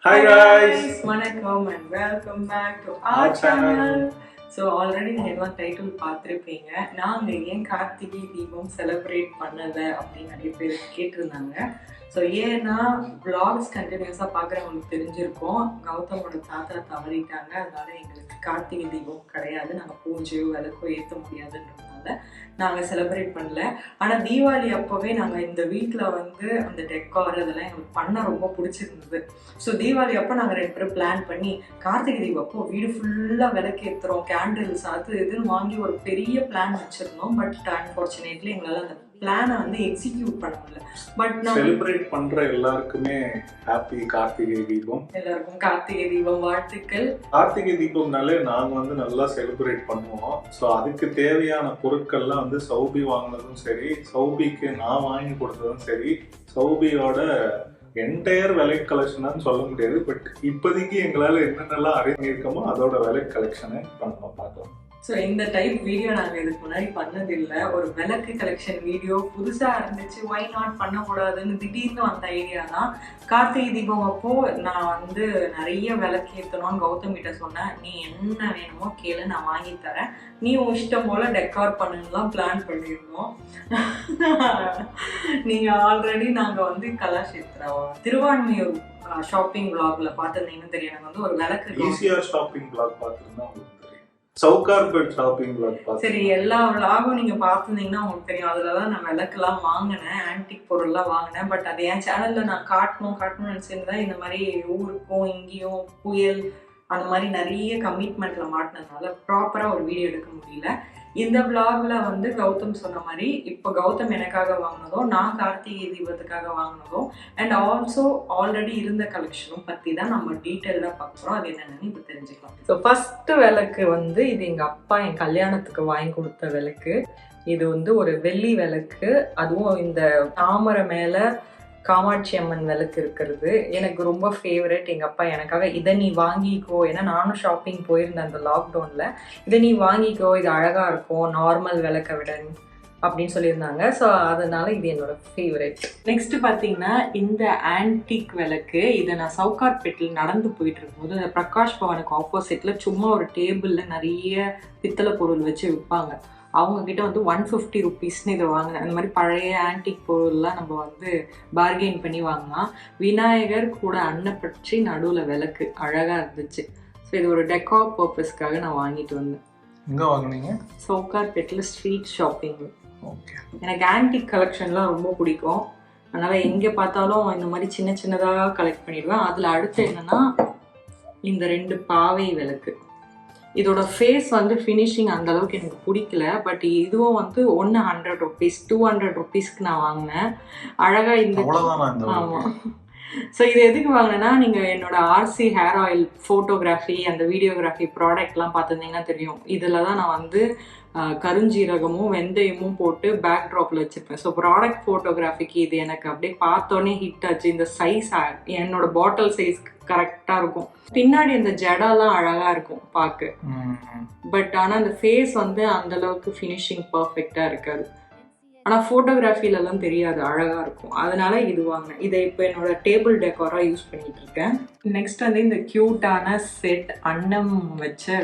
Hi guys! வணக்கம் and welcome back to our channel. So already நீங்க title பார்த்திருப்பீங்க. நாங்க ஏன் கார்த்திகை தீபம் செலிப்ரேட் பண்ணல அப்படின்னு நிறைய பேர் கேட்டிருந்தாங்க. ஸோ ஏன்னா vlogs கண்டினியூஸாக பார்க்குறவங்களுக்கு தெரிஞ்சிருக்கோம், கௌதமோட தாத்தா தவறிட்டாங்க. அதனால எங்களுக்கு கார்த்திகை தீபம் கிடையாது, நாங்கள் பூஜையோ விளக்கோ ஏற்ற முடியாதுன்றதுனால நாங்கள் செலிப்ரேட் பண்ணல. ஆனால் தீபாவளி அப்போவே நாங்கள் இந்த வீட்டில் வந்து அந்த டெக்கார் அதெல்லாம் எங்களுக்கு பண்ண ரொம்ப பிடிச்சிருந்தது. ஸோ தீபாவளி அப்போ நாங்கள் 2 பேரும் பிளான் பண்ணி கார்த்திகை தீபம் அப்போ வீடு ஃபுல்லாக விளக்கேற்றுறோம், கேண்டில்ஸ் அது இதுன்னு வாங்கி ஒரு பெரிய பிளான் வச்சுருந்தோம். பட் அன்ஃபார்ச்சுனேட்லி எங்களால் அந்த பிளானை வந்து எக்ஸிக்யூட் பண்ண முடியல. பட் நான் செலிப்ரேட் பண்ற எல்லாருக்குமே ஹாப்பி கார்த்திகை தீபம். எல்லாருக்கும் கார்த்திகை தீபம் வாழ்த்துக்கள். கார்த்திகை தீபம்னாலே நாங்க வந்து நல்லா செலிப்ரேட் பண்ணுவோம். ஸோ அதுக்கு தேவையான பொருட்கள்லாம் வந்து சௌபி வாங்கினதும் சரி, சௌபிக்கு நான் வாங்கி கொடுத்ததும் சரி, சௌபியோட என்டையர் விலை கலெக்ஷன் சொல்ல முடியாது. பட் இப்போதைக்கு எங்களால் என்னென்னலாம் அரேஞ்ச் பண்ணியிருக்கோமோ அதோட விலை கலெக்ஷனை நம்ம பார்க்கலாம். ஸோ இந்த டைப் வீடியோ நாங்கள் இதுக்கு முன்னாடி பண்ணதில்லை. ஒரு விளக்கு கலெக்ஷன் வீடியோ புதுசாக இருந்துச்சு, ஒய் நாட் பண்ணக்கூடாதுன்னு திடீர்னு வந்த ஐடியா தான். கார்த்திகை தீபம் அப்போது நான் வந்து நிறைய விளக்கு ஏற்றணும்னு கௌதமிட்ட சொன்னேன். நீ என்ன வேணுமோ கேளு, நான் வாங்கி தரேன், நீ உன் இஷ்டம் போல் டெக்கார் பண்ணுலாம் பிளான் பண்ணியிருந்தோம். நீங்கள் ஆல்ரெடி நாங்கள் வந்து கலாஷேத்ரா திருவான்மையூர் ஷாப்பிங் பிளாக்ல பார்த்துருந்தீங்கன்னு தெரியும். எனக்கு வந்து ஒரு விளக்கு ஈஸியாக ஷாப்பிங் பிளாக் பார்த்துருந்தா சவுகார்பேட் ஷாப்பிங் பிளாக் பார்த்து சரி, எல்லா விளாகும் நீங்கள் பார்த்துருந்தீங்கன்னா உங்களுக்கு தெரியும். அதில் தான் நான் விளக்குலாம் வாங்கினேன், ஆன்டிக் பொருள்லாம் வாங்கினேன். பட் அது என் சேனலில் நான் காட்டணும்னு நினச்சிருந்தேன். இந்த மாதிரி ஊருக்கும் இங்கேயும் புயல் அந்த மாதிரி நிறைய கமிட்மெண்ட்டில் மாட்டினதுனால ப்ராப்பராக ஒரு வீடியோ எடுக்க முடியல. இந்த விளாகில் வந்து கௌதம் சொன்ன மாதிரி இப்போ கௌதம் எனக்காக வாங்கினதோ, நான் கார்த்திகை தீபத்துக்காக வாங்கினதோ அண்ட் ஆல்சோ ஆல்ரெடி இருந்த கலெக்ஷனும் பற்றி தான் நம்ம டீட்டெயிலாக பார்க்குறோம். அது என்னென்னு இப்போ தெரிஞ்சுக்கலாம். ஸோ ஃபஸ்ட்டு விளக்கு வந்து இது எங்கள் அப்பா என் கல்யாணத்துக்கு வாங்கி கொடுத்த விளக்கு. இது வந்து ஒரு வெள்ளி விளக்கு, அதுவும் இந்த தாமரை மேலே காமாட்சி அம்மன் விளக்கு இருக்கிறது எனக்கு ரொம்ப ஃபேவரட். எங்கள் அப்பா எனக்காக இதை நீ வாங்கிக்கோ, ஏன்னா நானும் ஷாப்பிங் போயிருந்தேன் அந்த லாக்டவுனில், இதை நீ வாங்கிக்கோ, இது அழகாக இருக்கும் நார்மல் விளக்கை விட அப்படின்னு சொல்லியிருந்தாங்க. ஸோ அதனால இது என்னோட ஃபேவரட். நெக்ஸ்ட் பார்த்தீங்கன்னா இந்த ஆன்டிக் விளக்கு. இதை நான் சவுகார்பேட்டில் நடந்து போயிட்டு இருக்கும்போது அந்த பிரகாஷ் பவனுக்கு ஆப்போசிட்டில் சும்மா ஒரு டேபிளில் நிறைய பித்தளை பொருள் வச்சு விற்பாங்க. அவங்கக்கிட்ட வந்து 150 ருபீஸ்னு இதை வாங்கினேன். அந்த மாதிரி பழைய ஆன்டிக் பொருள்லாம் நம்ம வந்து பார்கெயின் பண்ணி வாங்கினா. விநாயகர் கூட அன்னப்பற்றி நடுவில் விளக்கு அழகாக இருந்துச்சு. ஸோ இது ஒரு டெக்கார் பர்பஸ்க்காக நான் வாங்கிட்டு வந்தேன். எங்கே வாங்கினீங்க? சவுகார்பேட்டில் ஸ்ட்ரீட் ஷாப்பிங். ஓகே. எனக்கு ஆன்டிக் கலெக்ஷன்லாம் ரொம்ப பிடிக்கும். அதனால் எங்கே பார்த்தாலும் இந்த மாதிரி சின்ன சின்னதாக கலெக்ட் பண்ணிடுவேன். அதில் அடுத்து என்னென்னா இந்த 2 பாவை விளக்கு. இதோட ஃபேஸ் வந்து ஃபினிஷிங் அந்த அளவுக்கு எனக்கு பிடிக்கல. பட் இதுவும் வந்து 100 ருபீஸ் 200 ருபீஸ்க்கு நான் வாங்கினேன். அழகாக இந்த ஆமாம். ஸோ இது எதுக்கு வாங்கினேன்னா, நீங்கள் என்னோட ஆர்சி ஹேர் ஆயில் ஃபோட்டோகிராஃபி அந்த வீடியோகிராஃபி ப்ராடக்ட்லாம் பார்த்துருந்தீங்கன்னா தெரியும். இதில் தான் நான் வந்து கருஞ்சீரகமும் வெந்தயமும் போட்டு பேக் ட்ராப்பில் வச்சுருப்பேன். ஸோ ப்ராடக்ட் ஃபோட்டோகிராஃபிக்கு இது எனக்கு அப்படியே பார்த்தோன்னே ஹிட் ஆச்சு. இந்த சைஸ் என்னோட பாட்டில் சைஸ்க்கு கரெக்டாக இருக்கும். பின்னாடி அந்த ஜடாலாம் அழகாக இருக்கும் பார்க்க. பட் ஆனால் அந்த ஃபேஸ் வந்து அந்தளவுக்கு ஃபினிஷிங் பர்ஃபெக்டாக இருக்காது. ஆனால் ஃபோட்டோகிராஃபிலலாம் தெரியாது, அழகாக இருக்கும். அதனால இது வாங்கினேன். இதை இப்போ என்னோட டேபிள் டெக்காராக யூஸ் பண்ணிகிட்டு இருக்கேன். நெக்ஸ்ட் வந்து இந்த க்யூட்டான செட் அன்னம் வச்ச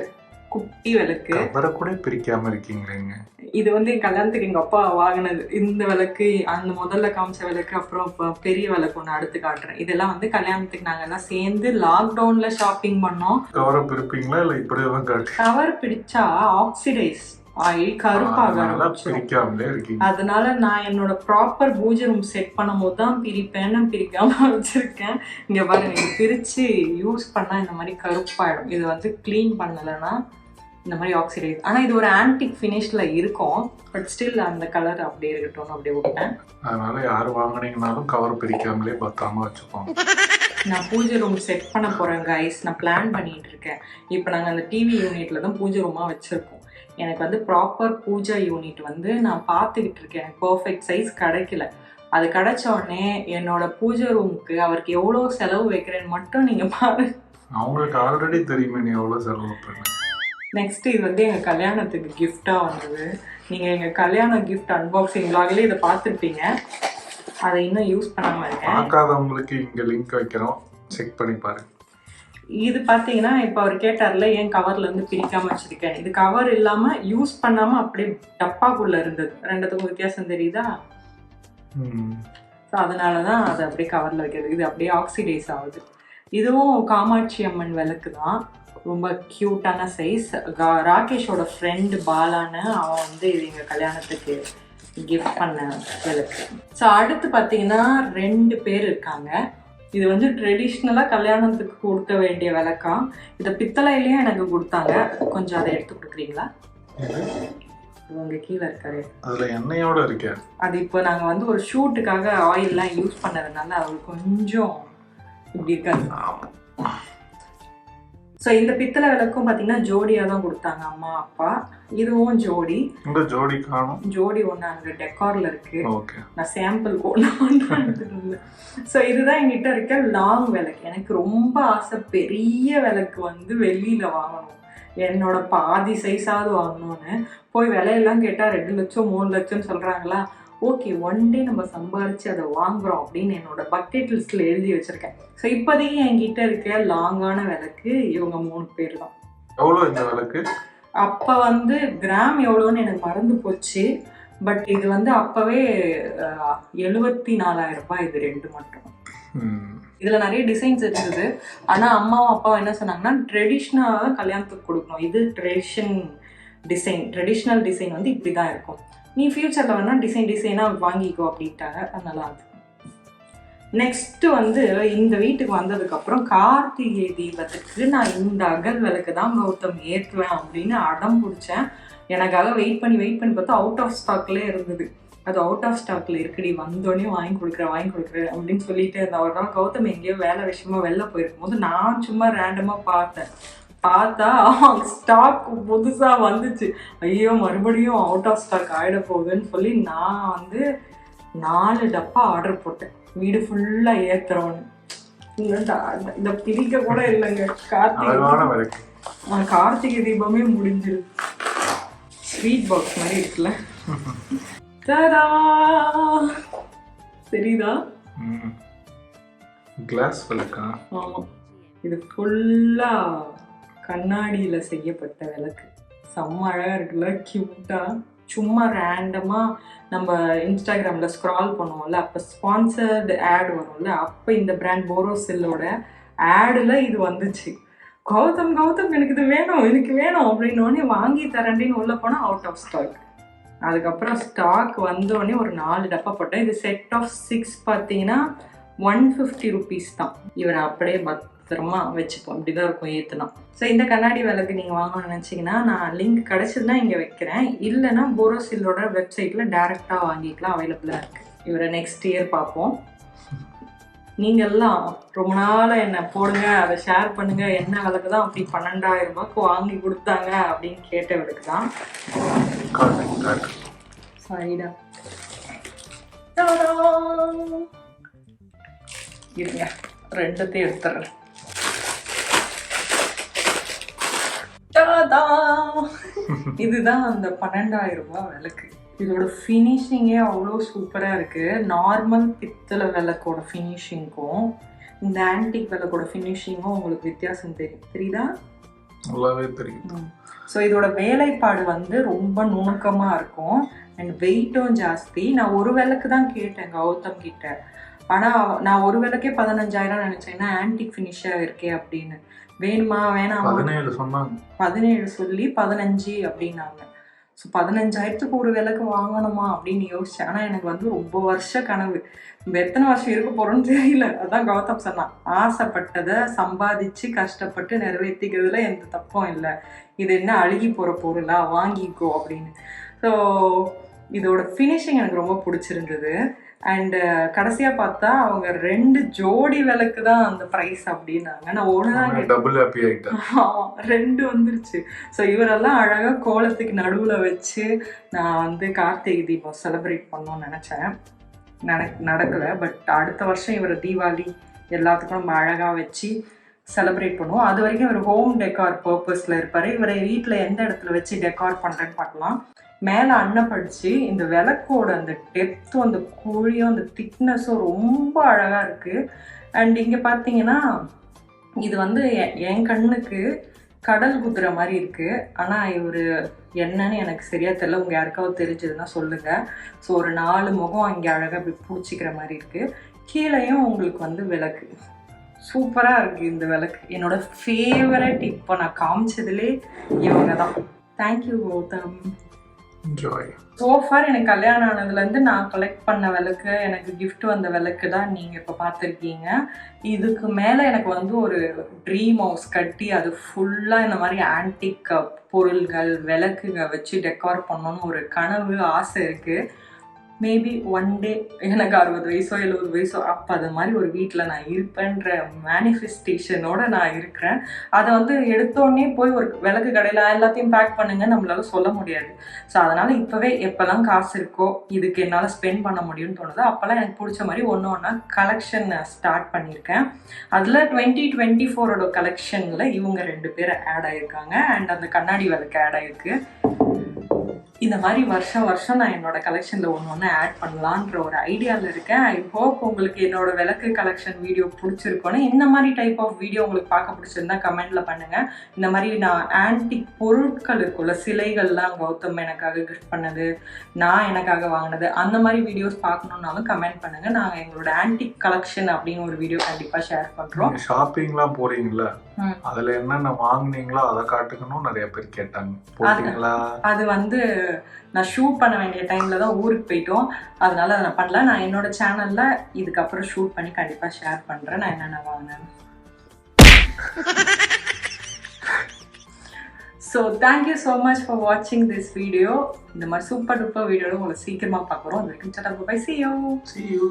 குட்டி விளக்கு. கூட பிரிக்காம இருக்கீங்க. இது வந்து என் கல்யாணத்துக்கு எங்கள் அப்பா வாங்கினது. இந்த விளக்கு, அந்த முதல்ல காமிச்ச விளக்கு, அப்புறம் இப்போ பெரிய விளக்கு ஒன்று அடுத்து காட்டுறேன். இதெல்லாம் வந்து கல்யாணத்துக்கு நாங்கள் எல்லாம் சேர்ந்து லாக்டவுனில் ஷாப்பிங் பண்ணோம். கவரை பிரிப்பீங்களா இல்லை இப்படி தான் காட்டு? கவர் பிடிச்சா ஆக்சிடைஸ் ஆகி கருப்பாக ஆரம்பிச்சிடும். அதனால நான் என்னோட ப்ராப்பர் பூஜை ரூம் செட் பண்ணும்போது தான் பிரிப்பேன்னு பிரிக்காம வச்சிருக்கேன். இங்கே பாருங்க, பிரித்து யூஸ் பண்ணால் இந்த மாதிரி கருப்பாயிடும். இது வந்து க்ளீன் பண்ணலைன்னா இந்த மாதிரி ஆக்சிடைஸ். ஆனால் இது ஒரு ஆன்டிக் ஃபினிஷில் இருக்கும். பட் ஸ்டில் அந்த கலர் அப்படியே இருக்கட்டும்னு அப்படியே விட்டேன். அதனால யார் வாங்கினீங்கனாலும் கவர் பிரிக்காமலே பத்திரமா வச்சுப்போம். நான் பூஜை ரூம் செட் பண்ண போகிறேன் கைஸ். நான் பிளான் பண்ணிட்டு இருக்கேன். இப்போ நாங்கள் அந்த டிவி யூனிட்டில் தான் பூஜை ரூமாக வச்சுருக்கோம். எனக்கு வந்து ப்ராப்பர் பூஜா யூனிட் வந்து நான் பார்த்துக்கிட்டு இருக்கேன். எனக்கு பர்ஃபெக்ட் சைஸ் கிடைக்கல. அது கிடைச்ச உடனே என்னோட பூஜை ரூமுக்கு அவருக்கு எவ்வளோ செலவு வைக்கிறேன்னு மட்டும் நீங்கள் பாரு. அவங்களுக்கு ஆல்ரெடி தெரியுமே நீ எவ்வளோ செலவு பண்ண. நெக்ஸ்ட் இது வந்து எங்கள் கல்யாணத்துக்கு கிஃப்டாக வந்தது. நீங்கள் எங்கள் கல்யாண கிஃப்ட் அன்பாக்சிங் விலாக்லேயே இதை பார்த்துருப்பீங்க. அதை இன்னும் யூஸ் பண்ணாமல் இருக்கேன். பார்க்காதவங்களுக்கு இங்கே லிங்க் வைக்கிறோம், செக் பண்ணி பாருங்க. இது பார்த்தீங்கன்னா இப்போ அவர் கேட்டார்ல ஏன் கவர்ல இருந்து பிரிக்காம வச்சிருக்கேன். இது கவர் இல்லாம யூஸ் பண்ணாம அப்படியே டப்பாக்குள்ள இருந்தது. ரெண்டுத்துக்கும் வித்தியாசம் தெரியுதா? ஸோ அதனால தான் அதை அப்படியே கவரில் வைக்கிறது. இது அப்படியே ஆக்சிடைஸ் ஆகுது. இதுவும் காமாட்சி அம்மன் விளக்கு தான். ரொம்ப க்யூட்டான சைஸ். ராகேஷோட ஃப்ரெண்டு பாலான்னு அவன் வந்து இது எங்கள் கல்யாணத்துக்கு கிஃப்ட் பண்ண விளக்கு. ஸோ அடுத்து பார்த்தீங்கன்னா 2 பேர் இருக்காங்க. இது வந்து ட்ரெடிஷ்னலாக கல்யாணத்துக்கு கொடுக்க வேண்டிய விளக்கா. இதை பித்தளையிலேயே எனக்கு கொடுத்தாங்க. கொஞ்சம் அதை எடுத்து கொடுக்குறீங்களா? உங்க கீழே இருக்காரு. அதுல எண்ணெயோட இருக்கு. அது இப்போ நாங்கள் வந்து ஒரு ஷூட்டுக்காக ஆயில்லாம் யூஸ் பண்ணதுனால அது கொஞ்சம் இப்படி இருக்காது. ஸோ இந்த பித்தளை விளக்கும் பார்த்தீங்கன்னா ஜோடியாக தான் கொடுத்தாங்க அம்மா அப்பா. இதுவும் ஜோடி. ஜோடி காணும். ஜோடி ஒன்று அங்கே டெக்காரில் இருக்கு. ஓகே. நான் சாம்பிள் எடுத்துட்டு. ஸோ இதுதான் என்கிட்ட இருக்க லாங் விளக்கு. எனக்கு ரொம்ப ஆசை பெரிய விளக்கு வந்து வெளியில வாங்கணும். என்னோட பாதி சைஸாவது வாங்கணும்னு போய் விலையெல்லாம் கேட்டால் 2 லட்சம் 3 லட்சம்னு சொல்கிறாங்களா. ஓகே, ஒன் டே நம்ம சம்பாரிச்சு அதை வாங்குறோம் அப்படின்னு என்னோட பக்கெட் லிஸ்ட்ல எழுதி வச்சிருக்கேன். ஸோ இப்போதைக்கு என்கிட்ட இருக்க லாங்கான விளக்கு இவங்க 3 பேர் தான். எவ்வளோ இந்த விளக்கு? அப்போ வந்து கிராம் எவ்வளோன்னு எனக்கு மறந்து போச்சு. பட் இது வந்து அப்பவே 74,000 ரூபாய் இது 2 மட்டும். இதுல நிறைய டிசைன்ஸ் இருந்தது. ஆனா அம்மாவும் அப்பாவும் என்ன சொன்னாங்கன்னா ட்ரெடிஷ்னலாக தான் கல்யாணத்துக்கு கொடுக்கணும். இது ட்ரெடிஷ்னல் டிசைன் வந்து இப்படிதான் இருக்கும். நீ ஃபியூச்சர்ல வேணா டிசைனா வாங்கிக்கோ அப்படின்ட்டாங்க. அதனால அது நெக்ஸ்ட் வந்து இந்த வீட்டுக்கு வந்ததுக்கு அப்புறம் கார்த்திகை தீபத்துக்கு நான் இந்த அகல் விளக்கு தான் கௌதம் ஏற்றுவேன் அப்படின்னு அடம் பிடிச்சேன். எனக்காக வெயிட் பண்ணி பார்த்தா அவுட் ஆஃப் ஸ்டாக்லேயே இருந்தது. அது அவுட் ஆஃப் ஸ்டாக்ல இருக்குடி, வந்தோடனே வாங்கி கொடுக்குறேன் அப்படின்னு சொல்லிட்டு இருந்த ஒரு நாள் கௌதம் எங்கேயோ வேலை விஷயமா வெளில போயிருக்கும் போது நான் சும்மா ரேண்டமா பார்த்தா ஸ்டாக் புதுசா வந்துச்சு. ஐயோ மறுபடியும் அவுட் ஆஃப் ஸ்டாக் ஆயிட போகுதுன்னு சொல்லி நான் வந்து 4 டப்பா ஆர்டர் போட்டேன். வீடு ஃபுல்லா ஏத்துறோன்னு. இந்த பிரிக்க கூட இல்லைங்க. கார்த்திகை தீபமே முடிஞ்சிருது. ஸ்வீட் பாக்ஸ் மாதிரி இருக்குல்ல. சரிதா? கிளாஸ் விளக்கா? ஆமா, இது ஃபுல்லா கண்ணாடியில செய்யப்பட்ட விளக்கு. செம்ம அழகா இருக்குல்ல, கியூட்டா. சும்மா ரேண்டமா நம்ம இன்ஸ்டாகிராம்ல ஸ்க்ரால் பண்ணுவோம்ல, அப்ப ஸ்பான்சர்டு ஆட் வரும்ல, அப்ப இந்த பிராண்ட் போரோசில்லோட ஆடுல இது வந்துச்சு. கௌதம் எனக்கு இது வேணும் அப்படின்னு வாங்கி தரேன்னு உள்ள போனா அவுட் ஆஃப் ஸ்டாக். அதுக்கப்புறம் ஸ்டாக் வந்தோடனே ஒரு 4 டப்பா போட்டேன். இது செட் ஆஃப் 6 பார்த்தீங்கன்னா 150 rupees தான். இவரை அப்படியே பத்திரமா வச்சுப்போம். இப்படிதான் இருக்கும் ஏற்றுனா. ஸோ இந்த கண்ணாடி விளக்கு நீங்கள் வாங்கணும்னு நினச்சிங்கன்னா நான் லிங்க் கிடச்சதுன்னா இங்கே வைக்கிறேன். இல்லைன்னா போரோசில்லோட வெப்சைட்டில் டேரெக்டாக வாங்கிக்கலாம், அவைலபிளாக இருக்குது. இவரை நெக்ஸ்ட் இயர் பார்ப்போம். நீங்கள்லாம் ரொம்ப நாளாக என்ன போடுங்க, அதை ஷேர் பண்ணுங்க, என்ன விளக்கு தான் அப்படி 12,000 ரூபாய்க்கு வாங்கி கொடுத்தாங்க அப்படின்னு கேட்ட விளக்கு தான். சரிடா, இருங்க 2த்தையும் எடுத்துறேன். இதுதான் அந்த 12,000 ரூபாய் விளக்கு. இதோட ஃபினிஷிங்கே அவ்வளோ சூப்பராக இருக்குது. நார்மல் பித்தளை விளக்கோட ஃபினிஷிங்க்கும் இந்த ஆன்டிக் விளக்கோட ஃபினிஷிங்கும் உங்களுக்கு வித்தியாசம் தெரியுதா? நல்லாவே தெரியும். ஸோ இதோட வேலைப்பாடு வந்து ரொம்ப நுணுக்கமாக இருக்கும் அண்ட் வெயிட்டும் ஜாஸ்தி. நான் ஒரு விளக்கு தான் கேட்டேன் கௌதம் கிட்ட. ஆனால் நான் ஒரு விளக்கே 15,000 நினச்சேன்னா ஆன்டிக் ஃபினிஷாக இருக்கே அப்படின்னு. வேணுமா வேணாமா? 17 சொல்லி 15 அப்படின்னாங்க. ஸோ 15,000க்கு ஒரு விளக்கு வாங்கணுமா அப்படின்னு யோசிச்சேன். ஆனால் எனக்கு வந்து ரொம்ப வருஷ கனவு. எத்தனை வருஷம் இருக்க போகிறோன்னு தெரியல. அதான் கௌதம் சொன்னான், ஆசைப்பட்டதை சம்பாதிச்சு கஷ்டப்பட்டு நிறைவேற்றிக்கிறதுல எந்த தப்பும் இல்லை, இது என்ன அழுகி போகிற பொருளா, வாங்கிக்கோ அப்படின்னு. ஸோ இதோட ஃபினிஷிங் எனக்கு ரொம்ப பிடிச்சிருந்தது. அண்டு கடைசியாக பார்த்தா அவங்க 2 ஜோடி விளக்கு தான் அந்த ப்ரைஸ் அப்படின்னாங்க. நான் ஒன்று டபுள் ஹாப்பி ஆகிட்டேன். 2 வந்துருச்சு. ஸோ இவரெல்லாம் அழகாக கோலத்துக்கு நடுவில் வச்சு நான் வந்து கார்த்திகை தீபம் செலிப்ரேட் பண்ணணும்னு நினச்சேன். நடக்கலை. பட் அடுத்த வருஷம் இவர் தீபாவளி எல்லாத்துக்கும் நம்ம அழகாக வச்சு செலிப்ரேட் பண்ணுவோம். அது வரைக்கும் இவர் ஹோம் டெக்கார் பர்பஸில் இருப்பார். இவரை வீட்டில் எந்த இடத்துல வச்சு டெக்கார் பண்ணுறேன்னு பார்க்கலாம். மேலே அன்னப்படிச்சு இந்த விளக்கோட அந்த டெப்த்தும் அந்த குழியும் அந்த திக்னஸும் ரொம்ப அழகாக இருக்குது. அண்ட் இங்கே பார்த்தீங்கன்னா இது வந்து என் கண்ணுக்கு கடல் குதிரை மாதிரி இருக்குது. ஆனால் இவர் என்னன்னு எனக்கு சரியாக தெரியல. உங்கள் யாருக்காவது தெரிஞ்சதுன்னா சொல்லுங்கள். ஸோ ஒரு 4 முகம் இங்கே அழகாக இப்படி பிடிச்சிக்கிற மாதிரி இருக்குது. கீழேயும் உங்களுக்கு வந்து விளக்கு சூப்பராக இருக்குது. இந்த விளக்கு என்னோட ஃபேவரட். இப்போ நான் காமிச்சதுலே இவங்க தான். தேங்க்யூ கௌதம். என்ஜாய். சோஃபார் எனக்கு கல்யாணம் ஆனதுலேருந்து நான் கலெக்ட் பண்ண விளக்கு, எனக்கு கிஃப்ட் வந்த விளக்கு தான் நீங்கள் இப்போ பார்த்துருக்கீங்க. இதுக்கு மேலே எனக்கு வந்து ஒரு ட்ரீம் ஹவுஸ் கட்டி அது ஃபுல்லாக இந்த மாதிரி ஆன்டிக் பொருள்கள் விளக்குங்க வச்சு டெக்கார் பண்ணணும்னு ஒரு கனவு ஆசை இருக்குது. மேபி ஒன் டே எனக்கு 60 வயசோ 70 வயசோ அப்போ அது மாதிரி ஒரு வீட்டில் நான் இருப்பேன்ற மேனிஃபெஸ்டேஷனோட நான் இருக்கிறேன். அதை வந்து எடுத்தோடனே போய் ஒரு விளக்கு கடையில் எல்லாத்தையும் பேக் பண்ணுங்க நம்மளால சொல்ல முடியாது. ஸோ அதனால் இப்போவே எப்போல்லாம் காசு இருக்கோ இதுக்கு என்னால் ஸ்பெண்ட் பண்ண முடியும்னு தோணுதோ அப்போல்லாம் எனக்கு பிடிச்ச மாதிரி ஒன்று ஒன்றா கலெக்ஷன் ஸ்டார்ட் பண்ணியிருக்கேன். அதில் 2024 கலெக்ஷனில் இவங்க 2 பேர் ஆட் ஆகியிருக்காங்க. அண்ட் அந்த கண்ணாடி விளக்கு ஆட் ஆகிருக்கு. இந்த மாதிரி வருஷம் வருஷம் நான் என்னோட கலெக்ஷனில் ஒன்று ஆட் பண்ணலான்ற ஒரு ஐடியாவில் இருக்கேன். ஐ ஹோப் உங்களுக்கு என்னோட விளக்கு கலெக்ஷன் வீடியோ பிடிச்சிருக்கோன்னு. இந்த மாதிரி டைப் ஆஃப் வீடியோ உங்களுக்கு பார்க்க பிடிச்சிருந்தா கமெண்ட்டில் பண்ணுங்கள். இந்த மாதிரி நான் ஆன்டிக் பொருட்கள் இருக்குல்ல, சிலைகள்லாம் கௌதம் எனக்காக கிஃப்ட் பண்ணது, நான் எனக்காக வாங்கினது, அந்த மாதிரி வீடியோஸ் பார்க்கணுன்னாலும் கமெண்ட் பண்ணுங்கள். நாங்கள் எங்களோட ஆன்டிக் கலெக்ஷன் அப்படின்னு ஒரு வீடியோ கண்டிப்பாக ஷேர் பண்ணுறோம். ஷாப்பிங்லாம் போறீங்களா, அதில் என்னென்ன வாங்குனீங்களோ அதை காட்டுக்கணும் நிறைய பேர் கேட்டாங்க. போட்டீங்களா? அது வந்து நான் ஷூட் பண்ண வேண்டிய டைமில் தான் ஊருக்கு போயிட்டோம். அதனால அதை நான் பண்ணல. நான் என்னோட சேனலில் இதுக்கப்புறம் ஷூட் பண்ணி கண்டிப்பாக ஷேர் பண்ணுறேன் நான் என்னென்ன வாங்கினேன். So thank you so much for வாட்சிங் திஸ் வீடியோ. இந்த மாதிரி சூப்பர் டூப்பர் வீடியோவில் உங்களை சீக்கிரமாக பார்க்குறோம். அது வரைக்கும் டாடா பை. See you.